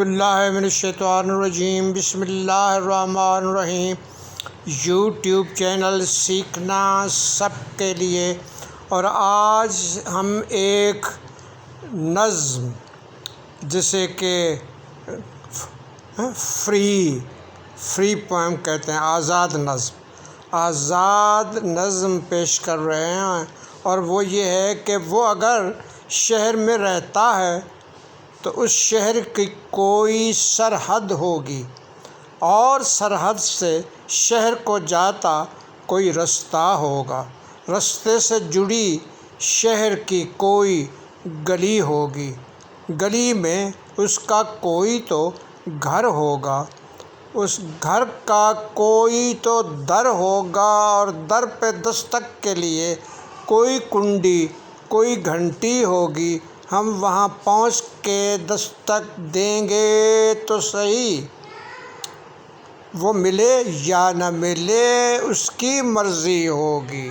باللہ من الشیطان الرجیم، بسم اللہ الرحمن الرحیم۔ یوٹیوب چینل سیکھنا سب کے لیے، اور آج ہم ایک نظم جسے کہ فری پوئم کہتے ہیں، آزاد نظم پیش کر رہے ہیں، اور وہ یہ ہے کہ وہ اگر شہر میں رہتا ہے تو اس شہر کی کوئی سرحد ہوگی، اور سرحد سے شہر کو جاتا کوئی رستہ ہوگا، رستے سے جڑی شہر کی کوئی گلی ہوگی، گلی میں اس کا کوئی تو گھر ہوگا، اس گھر کا کوئی تو در ہوگا، اور در پہ دستک کے لیے کوئی کنڈی، کوئی گھنٹی ہوگی۔ ہم وہاں پہنچ کے دستک دیں گے تو صحیح، وہ ملے یا نہ ملے اس کی مرضی ہوگی۔